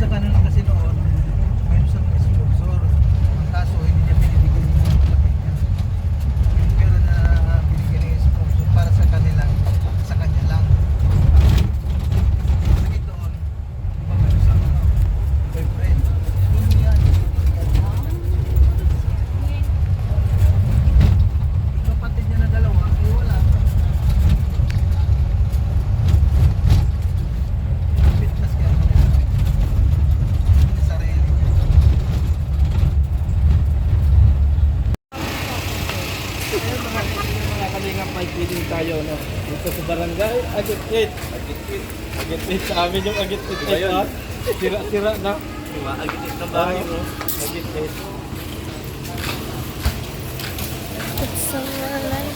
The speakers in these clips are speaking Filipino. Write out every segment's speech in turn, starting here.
sa kanon kasi noon, may isang sponsor. Ang kaso, hindi niya binibigyan yung laki niya. Yung pera na binigyan ng sponsor para sa kanilang, sa kanya lang. Kasi doon, di ba may isang boyfriend. Doon yan. Yung kapatid niya na dalawa, ay wala. Fitness kaya mo nila. Hindi sarili. Ayun mga kalingap, may feeding tayo, no? Dito sa barangay, Agit-It. Agit-It. Agit-It sa amin yung Agit-It. Ha? Sira-sira na. Diba? Agit-it na bahay mo. Agit-It. It's so alive.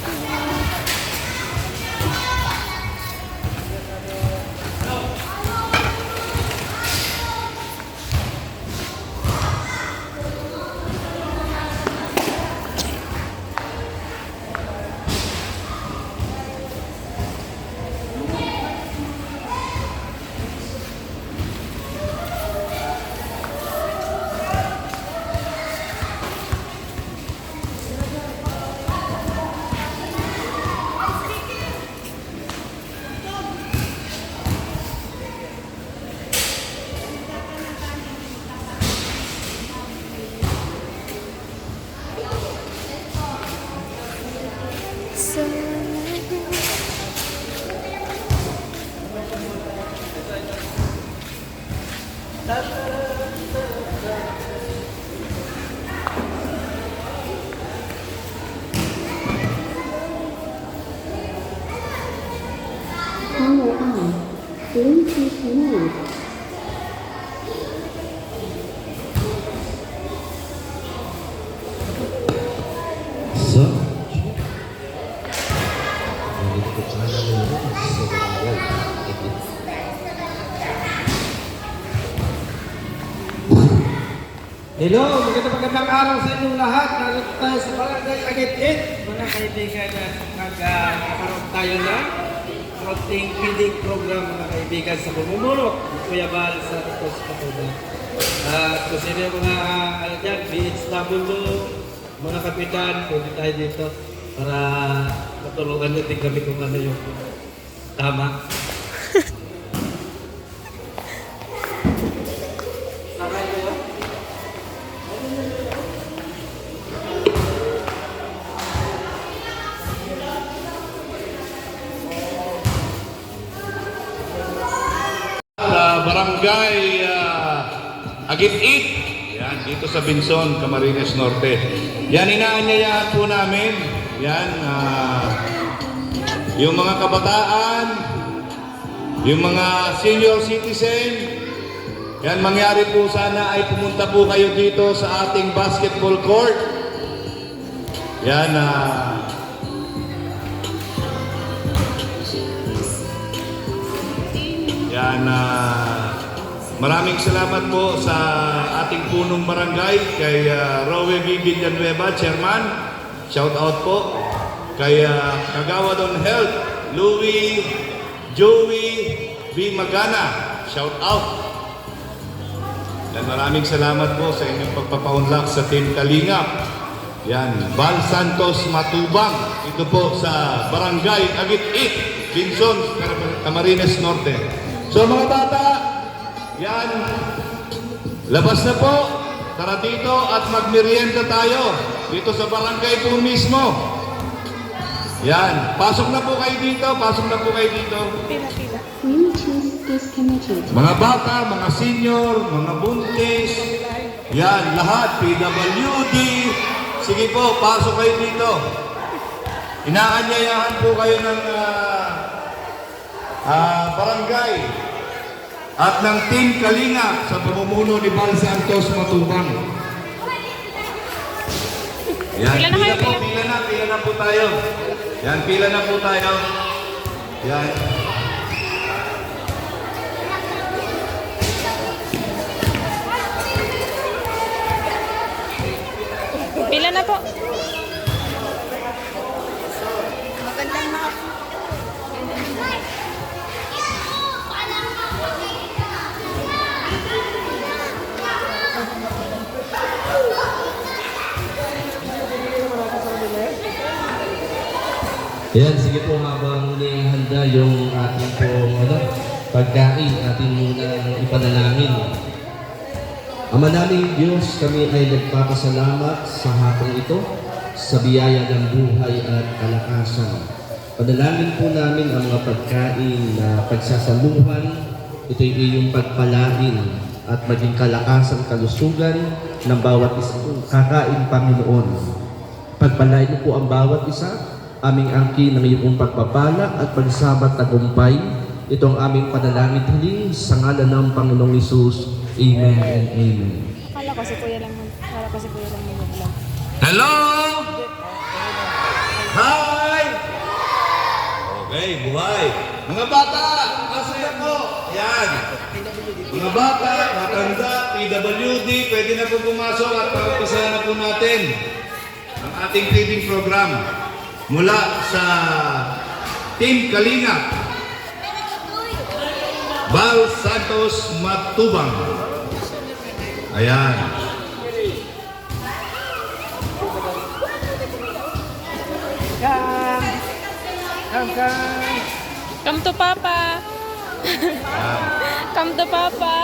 So Power on. Bluetooth mode. So, ikut sana dulu Hello, magandang araw sa inyong lahat. Narito tayo sa barangay Agit-It. Mga kaibigan, nagkaroon tayo na routing feeding program, mga kaibigan, sa pumumulot ng Kuya Bal sa ito sa Katuban. Kung sino yung mga dyan, BHW, mga kapitan, pwede tayo dito para matulungan natin kami kung ano yung tama. Barangay Agit-It. Yan, dito sa Binson, Camarines Norte. Yan, inaanyayahan po namin. Yan, yung mga kabataan, yung mga senior citizen. Yan, mangyari po sana ay pumunta po kayo dito sa ating basketball court. Yan, maraming salamat po sa ating punong barangay, kay Rowe V. Villanueva, Chairman. Shout out po. Kay Kagawad on Health, Louie, Joey V. Magana. Shout out. Dan maraming salamat po sa inyong pagpapaunlak sa Team Kalingap. Yan, Val Santos Matubang. Ito po sa barangay Agit-It, Binson, Camarines Norte. So mga bata, yan, labas na po. Tara dito at magmerienda tayo. Dito sa barangay po mismo. Yan, pasok na po kayo dito, pasok na po kayo dito. pila-pila. Bluetooth disconnected. Mga bata, mga senior, mga buntis, yan, lahat, PWD. Sige po, pasok kayo dito. Inaanyayahan po kayo ng barangay at ng Team Kalinga sa pamumuno ni Val Santos Matubang. Yan, Pila na kayo, po, pila. pila na po tayo. Yan, pila na po tayo. Yan. Pila na po. Magandang mga Yan, sige po habang handa yung ating pong pagkain, ating muna ipanalangin. Ama naming Diyos, kami ay nagpapasalamat sa hapong ito, sa biyaya ng buhay at kalakasan. Panalangin po namin ang mga pagkain na pagsasaluhan, ito'y iyong pagpalain at maging kalakasan, kalusugan ng bawat isa kong kakain, Panginoon. Pagpalain mo po ang bawat isa, aming angkin ng iyong pagpapala at pagsabat tagumpay. Ito ang aming panalangin hiling sa ngalan ng Panginoong Hesus. Amen and amen. Akala ko si Kuya lang. Akala ko si Kuya lang mag-vlog. Hello! Hi! Okay, buhay. Mga bata, masaya po. Yan. Mga bata, matanda, PWD, pwede na po pumasok at pagpasaya na po natin ang ating feeding program mula sa Team Kalinga. Bal Santos Matubang. Ayan. Come to Papa. Come to Papa.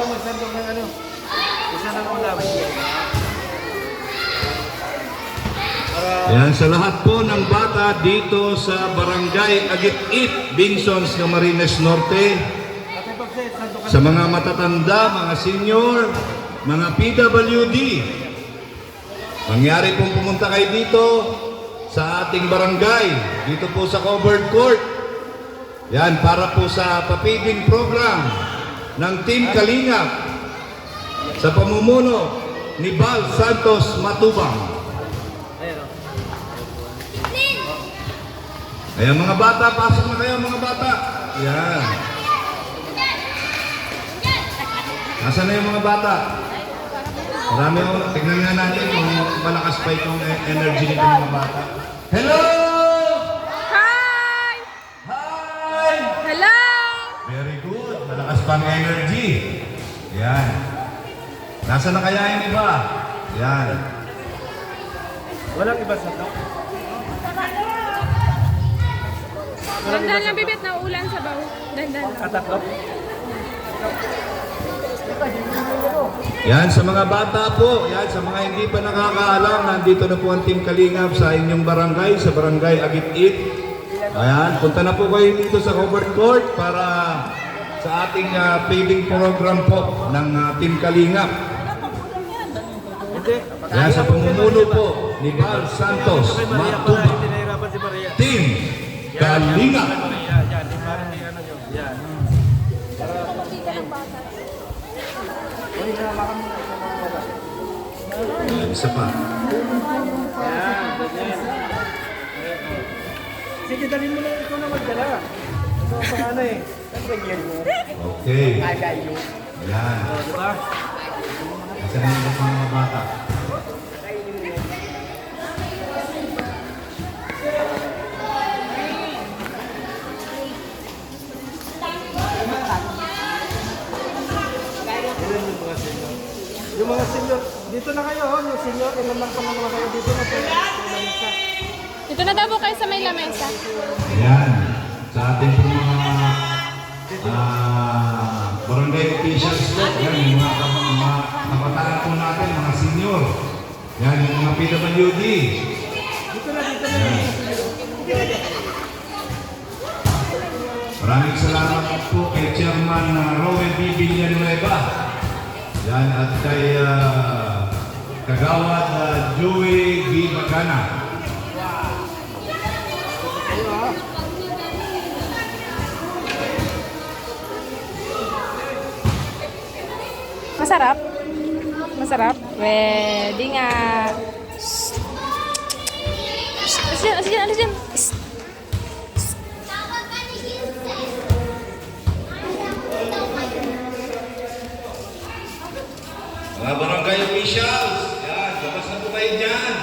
Magsandok ng ano? Isa ng ulam. Ayan, sa lahat po ng bata dito sa Barangay Agit-It, Binsons, Camarines Norte, sa mga matatanda, mga senior, mga PWD, mangyari pong pumunta kayo dito sa ating barangay, dito po sa covered court. Yan, para po sa papiding program ng Team Kalingap sa pamumuno ni Bal Santos Matubang. Ayan mga bata, pasok na kayo mga bata. Ayan. Nasaan na yung mga bata? Marami ako. Tignan nga natin kung malakas pa itong energy nito mga bata. Hello! Hi! Hi! Hello! Very good. Malakas pang energy. Ayan. Nasaan na kaya yung iba? Ayan. Walang iba sa to. Dandan lang bibit na ulan sa baho. Dandan lang. Katatlo. Yan, sa mga bata po, yan, sa mga hindi pa nakakaalam, nandito na po ang Team Kalingap sa inyong barangay, sa Barangay Agit-It. Ayan, punta na po kayo dito sa covered court para sa ating feeding program po ng Team Kalingap. Yan, sa pamumuno po ni Bal Santos Matubang. Team Kalingap. Isa pa. Sige, dalhin mo lang ikaw na magdala. Ito ang pangalan eh. Okay. Kagayo. Ayan. Diba? Isa na yung mga bata. Yung mga senior, dito na kayo, yung senior, ilan lang pa naman kayo dito na po. Dito na daw po kayo sa may lamesa. Ayan. Sa ating po mga barangay officials po. Ayan, yung mga kabataan po natin, mga senior. Ayan, yung mga PWD. Dito na. Maraming salamat po kay Chairman Rowe B. Villanueva. Yan, at kay Kagawad Joey B. Bacana. Masarap? Masarap? Pwede nga. Alis dyan. Mga barangay officials, yan, labas na po kayo dyan.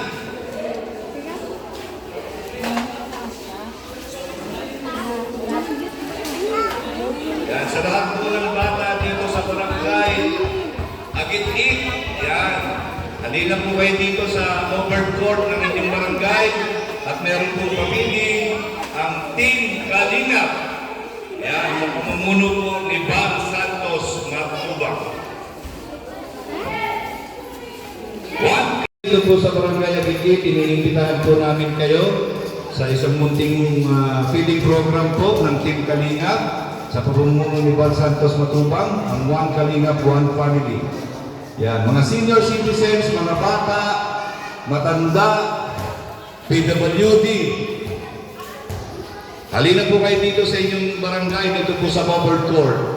sa lahat po ng bata dito sa barangay Agit-it. Yan. Halina po kayo dito sa covered court ng inyong barangay at meron po pamili ang Team Kalingap. Yan, ang pamumuno po ni Bam Santos Matubang. Dito po sa Barangay Agit-it, iniimbitahan po namin kayo sa isang munting feeding program po ng Team Kalingap sa pamumuno ni Bam Santos Matubang, ang One Kalingap, One Family. Yan, mga senior citizens, mga bata, matanda, PWD. Halina po kayo dito sa inyong barangay, dito po sa covered court.